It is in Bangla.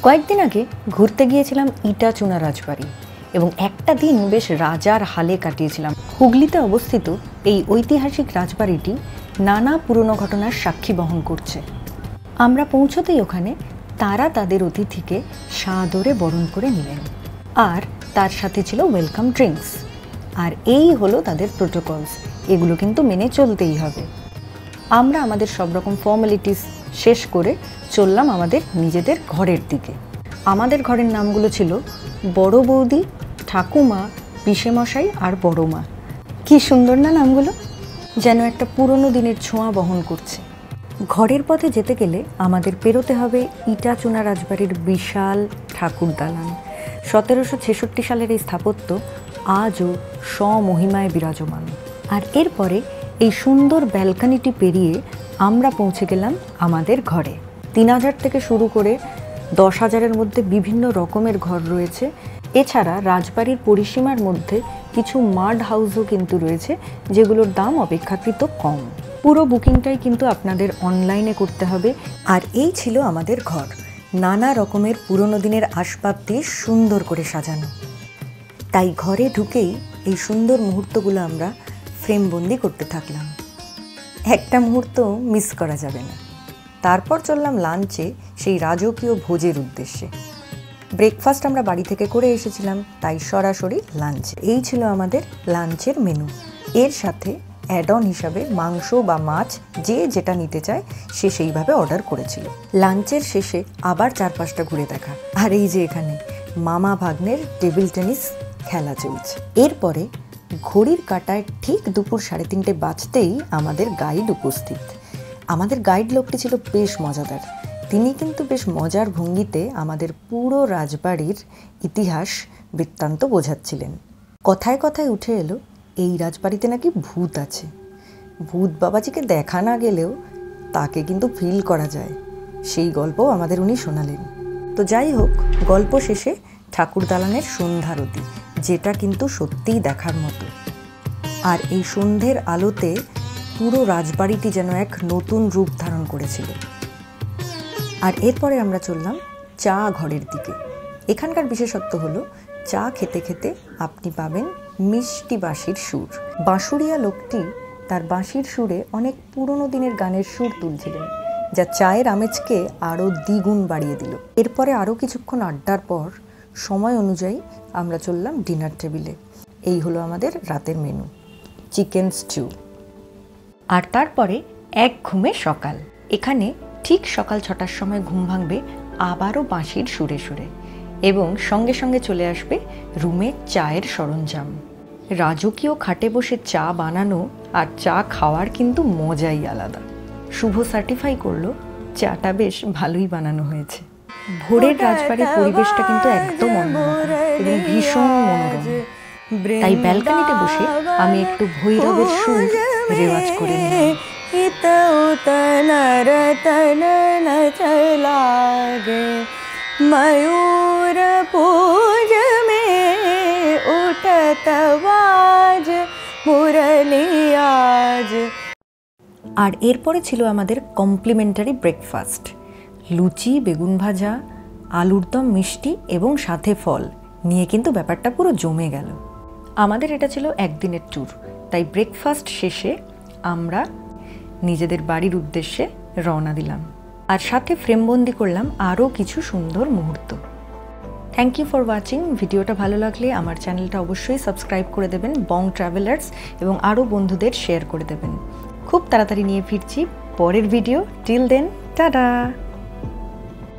কয়েকদিন আগে ঘুরতে গিয়েছিলাম ইটাচুনা রাজবাড়ি এবং একটা দিন বেশ রাজার হালে কাটিয়েছিলাম। হুগলিতে অবস্থিত এই ঐতিহাসিক রাজবাড়িটি নানা পুরনো ঘটনার সাক্ষী বহন করছে। আমরা পৌঁছতেই ওখানে তারা তাদের অতিথিকে সাদরে বরণ করে নিলেন, আর তার সাথে ছিল ওয়েলকাম ড্রিঙ্কস। আর এই হলো তাদের প্রোটোকলস, এগুলো কিন্তু মেনে চলতেই হবে। আমরা আমাদের সব রকম ফর্মালিটিস শেষ করে চললাম আমাদের নিজেদের ঘরের দিকে। আমাদের ঘরের নামগুলো ছিল বড় বৌদি, ঠাকুমা, পিসেমশাই আর বড় মা। কী সুন্দর না নামগুলো, যেন একটা পুরনো দিনের ছোঁয়া বহন করছে। ঘরের পথে যেতে গেলে আমাদের পেরোতে হবে ইটাচুনা রাজবাড়ির বিশাল ঠাকুর দালান। 1766 সালের এই স্থাপত্য আজও স্বমহিমায় বিরাজমান। আর এরপরে এই সুন্দর ব্যালকনিটি পেরিয়ে আমরা পৌঁছে গেলাম আমাদের ঘরে। 3000 থেকে শুরু করে 10,000-এর মধ্যে বিভিন্ন রকমের ঘর রয়েছে। এছাড়া রাজবাড়ির পরিসীমার মধ্যে কিছু মাড হাউসও কিন্তু রয়েছে, যেগুলোর দাম অপেক্ষাকৃত কম। পুরো বুকিংটাই কিন্তু আপনাদের অনলাইনে করতে হবে। আর এই ছিল আমাদের ঘর, নানা রকমের পুরনো দিনের আসবাব দিয়ে সুন্দর করে সাজানো। তাই ঘরে ঢুকেই এই সুন্দর মুহূর্তগুলো আমরা ফ্রেমবন্দি করতে থাকলাম। একটা মুহূর্ত মিস করা যাবে না। তারপর চললাম লাঞ্চে, সেই রাজকীয় ভোজের উদ্দেশ্যে। ব্রেকফাস্ট আমরা বাড়ি থেকে করে এসেছিলাম, তাই সরাসরি লাঞ্চ। এই ছিল আমাদের লাঞ্চের মেনু। এর সাথে অ্যাড অন হিসাবে মাংস বা মাছ যে যেটা নিতে চায় সে সেইভাবে অর্ডার করেছিল। লাঞ্চের শেষে আবার চারপাশটা ঘুরে দেখা। আর এই যে এখানে মামা ভাগ্নের টেবিল টেনিস খেলা চলছে। এরপরে ঘড়ির কাঁটায় ঠিক দুপুর 3:30 বাজতেই আমাদের গাইড উপস্থিত। আমাদের গাইড লোকটি ছিল বেশ মজাদার। তিনি কিন্তু বেশ মজার ভঙ্গিতে আমাদের পুরো রাজবাড়ির ইতিহাস বৃত্তান্ত বোঝাচ্ছিলেন। কথায় কথায় উঠে এলো এই রাজবাড়িতে নাকি ভূত আছে। ভূত বাবাজিকে দেখা না গেলেও তাকে কিন্তু ফিল করা যায়, সেই গল্পও আমাদের উনি শোনালেন। তো যাই হোক, গল্প শেষে ঠাকুর দালানের সন্ধ্যারতি, যেটা কিন্তু সত্যিই দেখার মতো। আর এই সন্ধ্যের আলোতে পুরো রাজবাড়িটি যেন এক নতুন রূপ ধারণ করেছিল। আর এরপরে আমরা চললাম চা ঘরের দিকে। এখানকার বিশেষত্ব হলো চা খেতে খেতে আপনি পাবেন মিষ্টি বাঁশির সুর। বাঁশুড়িয়া লোকটি তার বাঁশির সুরে অনেক পুরনো দিনের গানের সুর তুলছিলেন, যা চায়ের আমেজকে আরও দ্বিগুণ বাড়িয়ে দিল। এরপরে আরও কিছুক্ষণ আড্ডার পর সময় অনুযায়ী আমরা চললাম ডিনার টেবিলে। এই হলো আমাদের রাতের মেনু, চিকেন স্টিউ। আর তারপরে এক ঘুমে সকাল। এখানে ঠিক সকাল 6টার সময় ঘুম ভাঙবে আবারও বাঁশির সুরে সুরে, এবং সঙ্গে সঙ্গে চলে আসবে রুমে চায়ের সরঞ্জাম। রাজকীয় খাটে বসে চা বানানো আর চা খাওয়ার কিন্তু মজাই আলাদা। শুভ সার্টিফাই করলো চাটা বেশ ভালোই বানানো হয়েছে। ভোরের রাজবাড়ির পরিবেশটা কিন্তু একদম অন্যরকম এবং ভীষণ মনোরম। তাই ব্যালকনিতে বসে আমি একটু ভৈরবের সুর রেওয়াজ করে নিলাম। मयूर पूज में उठत बाज मुरली आज। আর এরপরে ছিল আমাদের কমপ্লিমেন্টারি ব্রেকফাস্ট। লুচি, বেগুন ভাজা, আলুর দম, মিষ্টি এবং সাথে ফল নিয়ে কিন্তু ব্যাপারটা পুরো জমে গেল। আমাদের এটা ছিল একদিনের ট্যুর, তাই ব্রেকফাস্ট শেষে আমরা নিজেদের বাড়ির উদ্দেশ্যে রওনা দিলাম। আর সাথে ফ্রেমবন্দি করলাম আরও কিছু সুন্দর মুহূর্ত। Thank you for watching. ভিডিওটা ভালো লাগলে আমার চ্যানেলটা অবশ্যই সাবস্ক্রাইব করে দেবেন, বং ট্রাভেলার্স, এবং আরও বন্ধুদের শেয়ার করে দেবেন। খুব তাড়াতাড়ি নিয়ে ফিরছি পরের ভিডিও। Till then, tata.